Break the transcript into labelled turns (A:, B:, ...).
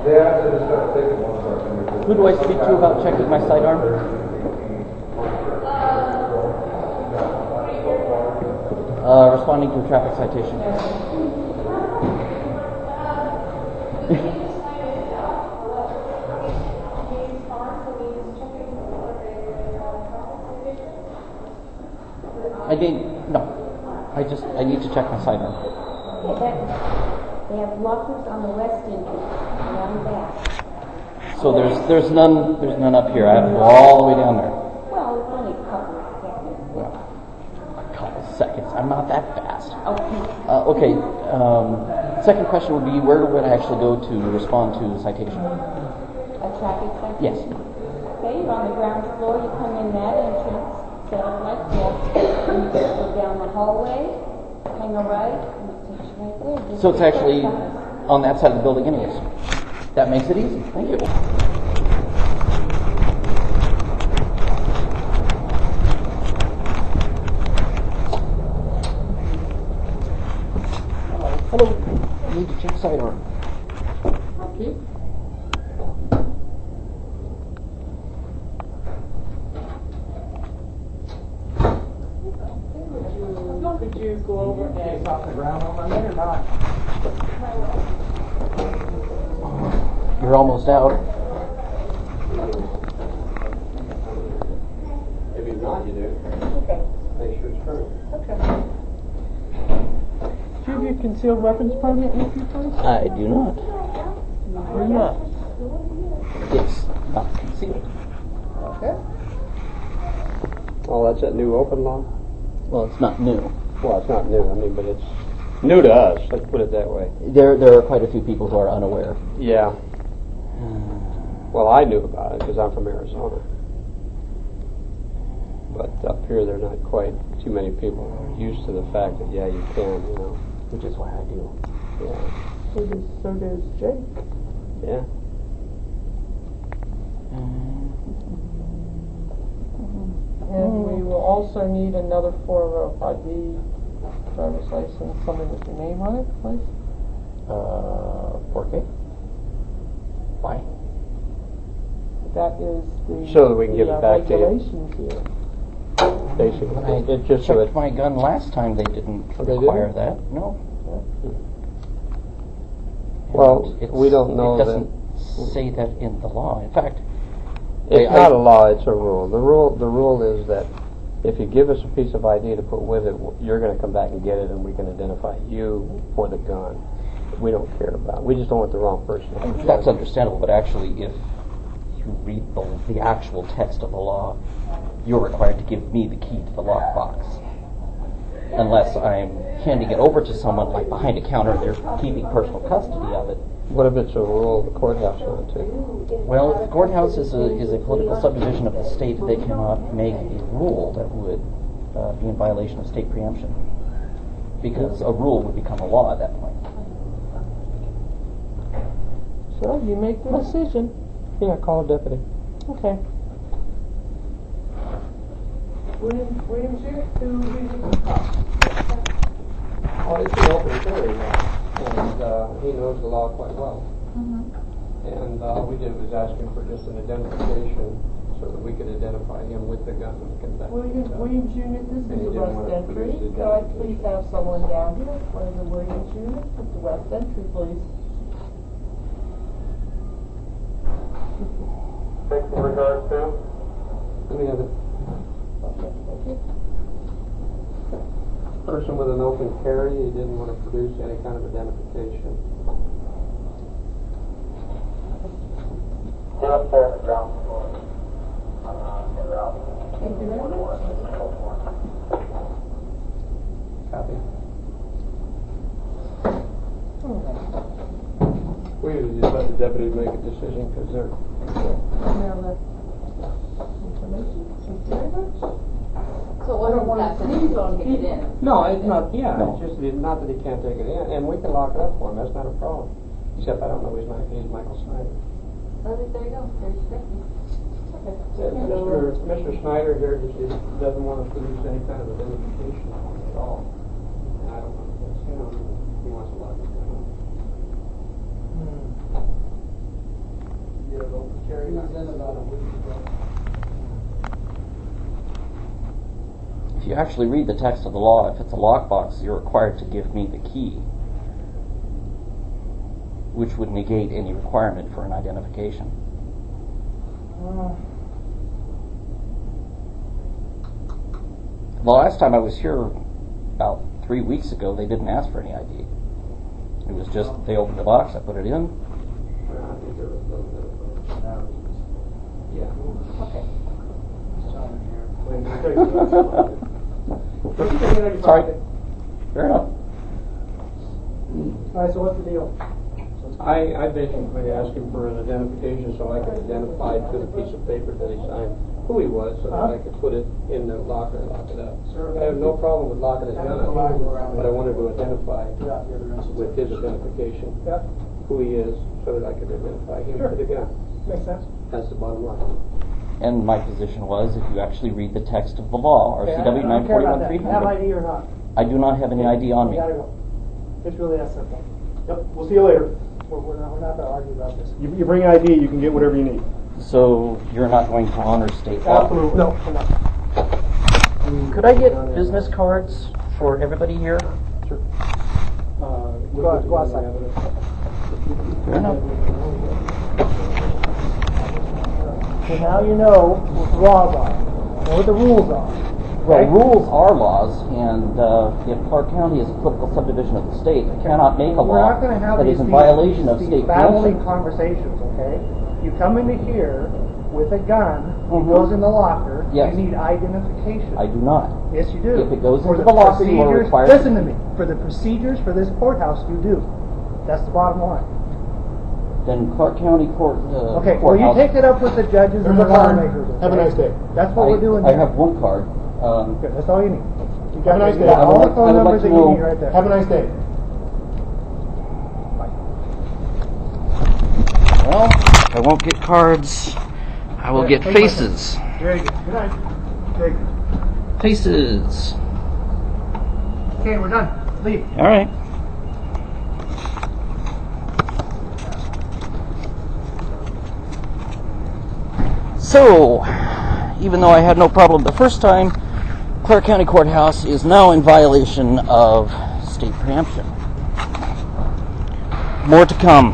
A: Who do I speak to about checking my sidearm? Responding to a traffic citation. I need to check my sidearm.
B: Okay, they have lockers on the west entry, around back.
A: So there's none up here. I have to go all the way down there.
B: Well, it's only a couple of seconds.
A: Well, a couple seconds. I'm not that fast.
B: Okay.
A: Second question would be, where would I actually go to respond to the citation?
B: A traffic citation?
A: Yes.
B: Okay, you're on the ground floor. You come in that entrance, set up like that, and you go down the hallway, hang a right, and it takes you right there.
A: So it's actually on that side of the building anyways. That makes it easy. Thank you. Hello. I need to check sidearm.
C: Okay. Could you go over and off the ground on that or not?
A: You're almost out.
D: Maybe not, you do.
C: Okay.
D: Make sure it's true.
C: Okay. Do you have your concealed weapons permit with you, please?
A: I do not.
C: You're not.
A: It's not concealed.
C: Okay.
D: Well, that's that new open law.
A: Well, it's not new.
D: Well, it's not new. I mean, but it's new to us. Let's put it that way.
A: There are quite a few people who are unaware.
D: Yeah. Well, I knew about it because I'm from Arizona. But up here, there are not quite too many people used to the fact that, yeah, you can, you know.
A: Which is why I do.
D: Yeah.
C: So does Jake.
D: Yeah.
C: And we will also need another form of ID, driver's license, something with your name on it, please.
A: 4K? Why?
C: That is the
D: So that we can give it back to you.
C: regulations here.
D: Basically.
A: When I
D: It's just so
A: checked my gun last time, they didn't
D: they
A: require
D: didn't?
A: that. No.
D: Well,
A: It's-
D: we don't know
A: It
D: that.
A: doesn't say that in the law. In fact,
D: It's not a law, it's a rule. The rule is that if you give us a piece of ID to put with it, you're going to come back and get it, and we can identify you for the gun. We don't care about it. We just don't want the wrong person to have it.
A: that's understandable, but actually, if you read the actual text of the law, you're required to give me the key to the lockbox. Unless I'm handing it over to someone like behind a counter, they're keeping personal custody of it.
D: What if it's a rule of the courthouse not to?
A: Well, if the courthouse is a political subdivision of the state, they cannot make a rule that would be in violation of state preemption. Because a rule would become a law at that point.
C: So you make the decision.
D: Yeah, call a deputy.
C: Okay. Williams here to the top.
D: Oh, it's an open carry law, and he knows the law quite well. And all we did was ask him for just an identification so that we could identify him with the gun when he comes back.
C: Williams Unit, this
D: And
C: is
D: he
C: the
D: didn't want
C: west
D: to
C: entry.
D: produce his
C: Could I please have someone down here? One of the Williams Unit at the west entry, please.
D: Thanks in regards to? Let me have it. Person with an open carry, he didn't want to produce any kind of identification.
E: Get up there on the ground floor. En route.
C: Thank you very much.
D: Copy.
C: Okay.
D: We usually just let the deputies make a decision because they're.
C: Now the information. Thank you very much.
F: So what don't want to take it in?
D: No, it's not, yeah,
A: No.
D: it's just not that he can't take it in, and we can lock it up for him, that's not a problem. Except I don't know his name, he's Michael Snyder.
F: Oh, there you go. There's Stephanie.
D: Mr. Snyder here just doesn't want to produce any kind of identification at all. And I don't know if that's him, he wants to lock it down.
A: If you actually read the text of the law, if it's a lockbox, you're required to give me the key, which would negate any requirement for an identification. The last time I was here, about 3 weeks ago, they didn't ask for any ID. It was just, they opened the box, I put it in. Sorry. Fair enough.
G: Alright, so what's the deal?
D: I basically asked him for an identification so I could identify to the piece of paper that he signed who he was so that I could put it in the locker and lock it up. I have no problem with locking his gun up, but I wanted to identify with his identification who he is so that I could identify him to the gun.
G: Makes sense.
D: That's the bottom line.
A: And my position was, if you actually read the text of the law, RCW
G: I don't care about that.
A: 941-300,
G: Have ID or not?
A: I do not have any ID on me.
G: You gotta go. It's really that simple.
E: Yep, we'll see you later.
G: We're not gonna argue about this.
E: You bring ID, you can get whatever you need.
A: So you're not going to honor state law?
E: Absolutely.
G: No, we're not.
A: Could I get business cards for everybody here?
G: Sure. Go outside.
A: Fair enough.
G: So now you know what the laws are, and what the rules are.
A: Well, rules are laws, and if Clark County is a political subdivision of the state, it cannot make a
G: We're
A: law
G: not gonna have
A: that is in violation of state
G: battling
A: preemption.
G: conversations, okay? You come into here with a gun, it
A: Mhm.
G: goes in the locker,
A: Yes.
G: you need identification.
A: I do not.
G: Yes, you do.
A: If it goes
G: For
A: into the locker, you are
G: procedures-
A: required-
G: Listen to me. For the procedures for this courthouse, you do. That's the bottom line.
A: Then Clark County Court
G: Okay, well, you
A: courthouse.
G: take it up with the judges and
E: Here's
G: the
E: a card.
G: lawmakers. Okay?
E: Have a nice day.
G: That's what we're doing
A: I
G: here.
A: have one card.
G: Good, that's all you need. You
E: Have a nice
G: you
E: day.
G: got
E: I would
G: all the
A: like- I
G: phone
A: would like
G: numbers
A: to
G: that you
A: know-
G: need right there.
E: Have a nice day.
A: Well, if I won't get cards, I will get
G: Take my
A: faces.
G: Very good. Good night. Very good.
A: Faces.
G: Okay, we're done. Leave.
A: All right. So, even though I had no problem the first time, Clark County Courthouse is now in violation of state preemption. More to come.